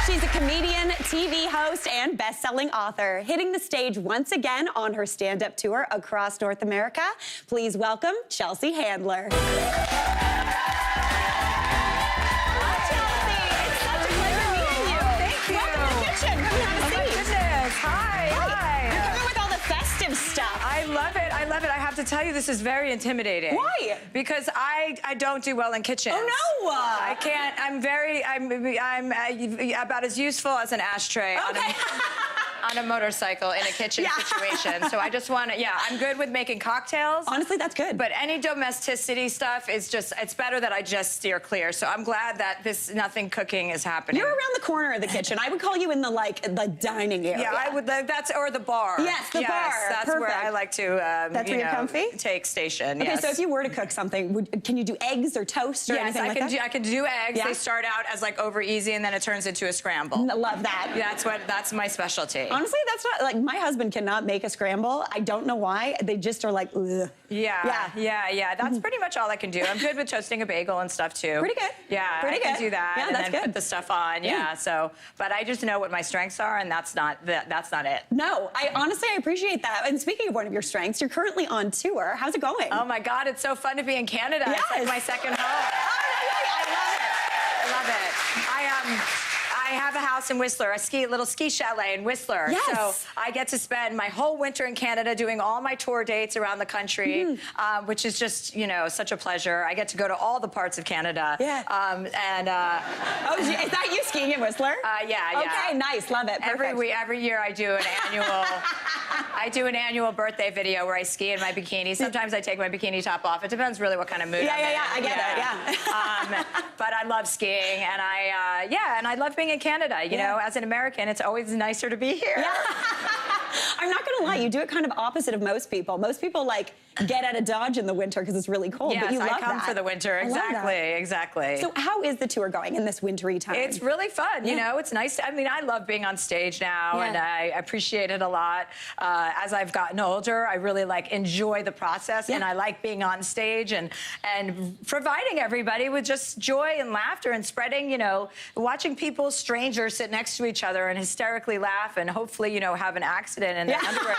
She's a comedian, TV host, and best-selling author, hitting the stage once again on her stand-up tour across North America. Please welcome Chelsea Handler. Hi, Chelsea. It's such a pleasure meeting you. Thank you. Welcome to the kitchen. Come have a seat. Oh, my goodness. Hi. You're coming with all the festive stuff. I love it. I love it. I have to tell you, this is very intimidating. Why? Because I don't do well in kitchens. Oh, no. I can't. I'm about as useful as an ashtray on a motorcycle in a kitchen situation. So I just want to, I'm good with making cocktails. Honestly, that's good. But any domesticity stuff is just, it's better that I just steer clear. So I'm glad that nothing cooking is happening. You're around the corner of the kitchen. I would call you in the dining area. Yeah, I would. Or the bar. Yes, the bar. That's Perfect. where I like to. That's where you're comfy? Take station. Okay, yes. so if you were to cook something, can you do eggs or toast or anything like that? I can do eggs. Yeah. They start out as like over easy, and then it turns into a scramble. I love that. That's my specialty. Honestly, that's not like my husband cannot make a scramble. I don't know why. They just are like, ugh. Yeah. That's pretty much all I can do. I'm good with toasting a bagel and stuff too. Pretty good. Yeah, Pretty I can good. do that. Yeah, and that's then good. put the stuff on. Yeah. So, but I just know what my strengths are, and that's not it. No, I honestly appreciate that. And speaking of one of your strengths, you're currently on tour. How's it going? Oh my God, it's so fun to be in Canada. Yes. It's like my second home. I love it. I have a house in Whistler, a little ski chalet in Whistler. Yes. So I get to spend my whole winter in Canada doing all my tour dates around the country, which is just, such a pleasure. I get to go to all the parts of Canada. Yeah. Oh, is that you skiing in Whistler? Yeah. Okay, nice. Love it. Perfect. Every year I do an annual birthday video where I ski in my bikini. Sometimes I take my bikini top off. It depends really what kind of mood I'm in. I get it. But I love skiing, and I love being in Canada. You know, as an American, it's always nicer to be here. Yeah. I'm not gonna lie, you do it kind of opposite of most people. Most people like get out of Dodge in the winter because it's really cold. Yes, but you love I come for the winter. Exactly. So how is the tour going in this wintry time? It's really fun. You know, it's nice. I love being on stage now, and I appreciate it a lot. As I've gotten older, I really enjoy the process, and I like being on stage and providing everybody with just joy and laughter and spreading, watching people, strangers, sit next to each other and hysterically laugh and hopefully, have an accident in their underwear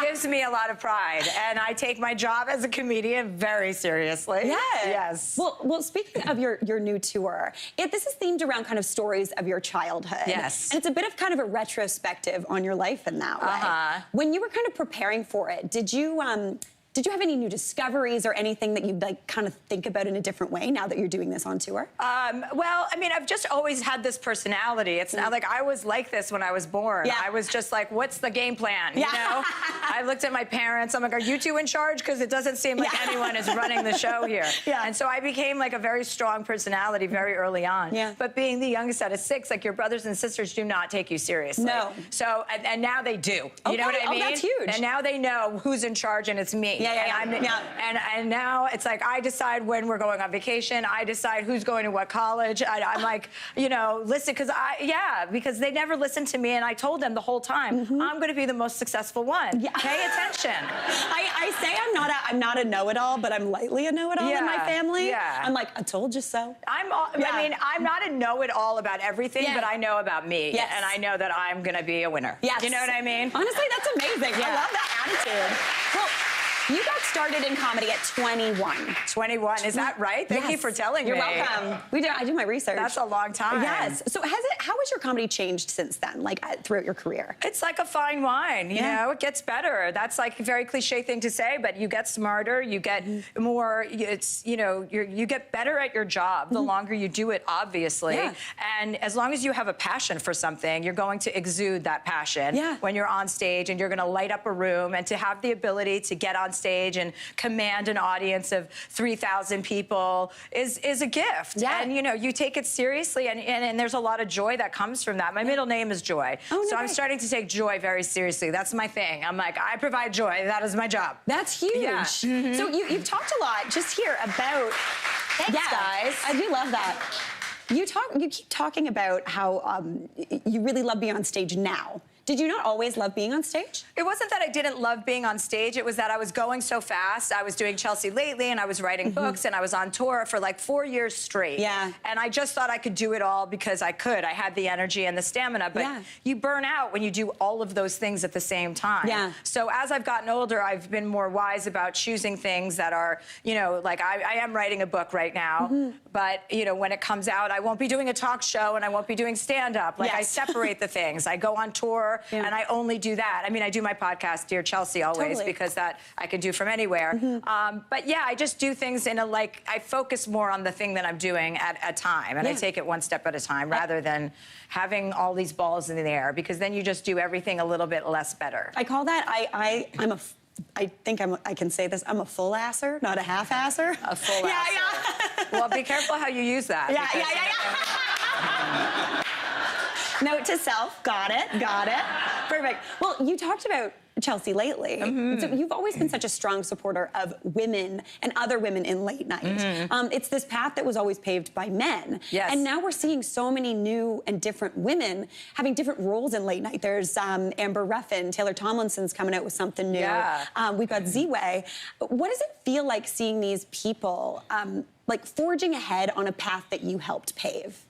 gives me a lot of pride. And I take my job as a comedian very seriously. Yes. Well, speaking of your new tour, this is themed around kind of stories of your childhood. Yes. And it's a bit of kind of a retrospective on your life in that way. When you were kind of preparing for it, did you have any new discoveries or anything that you'd kind of think about in a different way now that you're doing this on tour? Well, I've just always had this personality. It's not like I was like this when I was born. Yeah. I was just like, what's the game plan? You know? I looked at my parents. I'm like, are you two in charge? Because it doesn't seem like anyone is running the show here. And so I became like a very strong personality very early on. But being the youngest out of 6, your brothers and sisters do not take you seriously. No. So, and now they do. You know what I mean? Oh, that's huge. And now they know who's in charge, and it's me. And now it's like I decide when we're going on vacation. I decide who's going to what college. I'm like, listen, because they never listened to me, and I told them the whole time, I'm going to be the most successful one. Pay attention. I say I'm not a know-it-all, but I'm lightly a know-it-all in my family. I'm like, I told you so. I'm not a know-it-all about everything, but I know about me, and I know that I'm going to be a winner. You know what I mean? Honestly, that's amazing. I love that attitude. Well, you got started in comedy at 21. 21, is that right? Thank you for telling me. You're welcome. I do my research. That's a long time. Yes. So how has your comedy changed since then, throughout your career? It's like a fine wine, you know, it gets better. That's like a very cliche thing to say, but you get smarter, you get more, you get better at your job the longer you do it, obviously. And as long as you have a passion for something, you're going to exude that passion when you're on stage, and you're going to light up a room, and to have the ability to get on stage and command an audience of 3,000 people is a gift. And you take it seriously, and there's a lot of joy that comes from that. My middle name is Joy. So I'm starting to take joy very seriously. That's my thing. I'm like, I provide joy. That is my job. That's huge. So you've talked a lot just here about Thanks, guys. I do love that. You keep talking about how you really love being on stage now. Did you not always love being on stage? It wasn't that I didn't love being on stage. It was that I was going so fast. I was doing Chelsea Lately, and I was writing books, and I was on tour for like 4 years straight. Yeah. And I just thought I could do it all because I could. I had the energy and the stamina. But you burn out when you do all of those things at the same time. Yeah. So as I've gotten older, I've been more wise about choosing things that are, you know, like I am writing a book right now, but, you know, when it comes out, I won't be doing a talk show and I won't be doing stand-up. Like, I separate the things. I go on tour and I only do that. I mean, I do my podcast, Dear Chelsea, always, because that I can do from anywhere. But yeah, I just do things in a, like, I focus more on the thing that I'm doing at a time, and I take it one step at a time rather than having all these balls in the air, because then you just do everything a little bit less better. I call that, I think I can say this, I'm a full-asser, not a half-asser. A full-asser. Yeah. Well, be careful how you use that. Note to self, got it. Perfect. Well, you talked about Chelsea Lately. So you've always been such a strong supporter of women and other women in late night. It's this path that was always paved by men. Yes. And now we're seeing so many new and different women having different roles in late night. There's Amber Ruffin, Taylor Tomlinson's coming out with something new. We've got Z-Way. What does it feel like seeing these people like forging ahead on a path that you helped pave?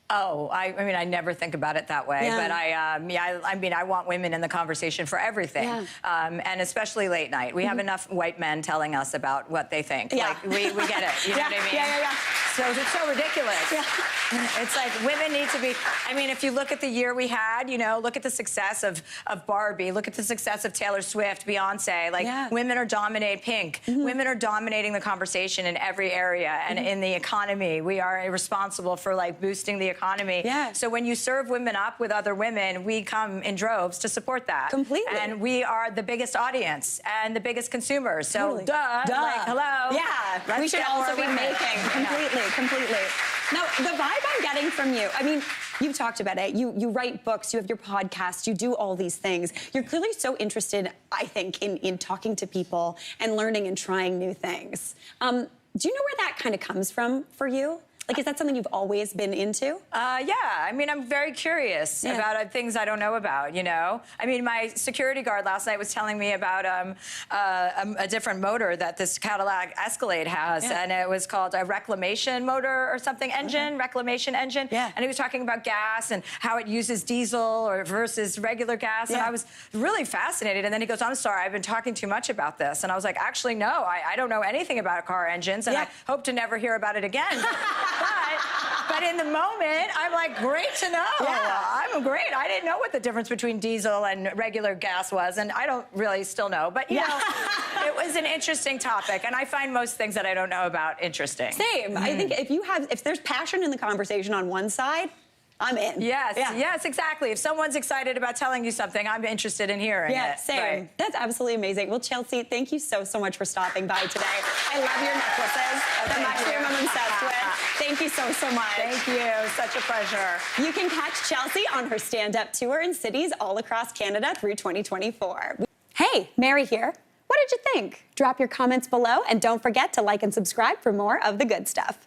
Oh, I mean, I never think about it that way, but I mean, I want women in the conversation for everything, and especially late night. We have enough white men telling us about what they think. Like, we get it, you know what I mean? So it's so ridiculous. It's like women need to be, I mean, if you look at the year we had, you know, look at the success of Barbie, look at the success of Taylor Swift, Beyonce, like women are dominating Pink. Women are dominating the conversation in every area, and in the economy. We are responsible for like boosting the economy. So when you serve women up with other women, we come in droves to support that. Completely. And we are the biggest audience and the biggest consumers. So duh. Like, hello. Yeah. We should also be making. Completely. Now, the vibe I'm getting from you, I mean, you've talked about it. You write books, you have your podcast, you do all these things. You're clearly so interested, I think, in talking to people and learning and trying new things. Do you know where that kind of comes from for you? Like, is that something you've always been into? Yeah. I mean, I'm very curious about things I don't know about, you know? I mean, my security guard last night was telling me about a different motor that this Cadillac Escalade has, and it was called a reclamation motor or something, reclamation engine. And he was talking about gas and how it uses diesel or versus regular gas, and I was really fascinated. And then he goes, I'm sorry, I've been talking too much about this. And I was like, actually, no, I don't know anything about car engines, and I hope to never hear about it again. But in the moment, I'm like, great to know. I'm great. I didn't know what the difference between diesel and regular gas was, and I don't really still know. But, you know, it was an interesting topic, and I find most things that I don't know about interesting. Same. I think if there's passion in the conversation on one side, I'm in. Yes, exactly. If someone's excited about telling you something, I'm interested in hearing it. Same. Right. That's absolutely amazing. Well, Chelsea, thank you so much for stopping by today. I love your necklaces. The mushroom I'm obsessed with. Thank you so much. Thank you. Such a pleasure. You can catch Chelsea on her stand-up tour in cities all across Canada through 2024. Hey, Mary here. What did you think? Drop your comments below, and don't forget to like and subscribe for more of the good stuff.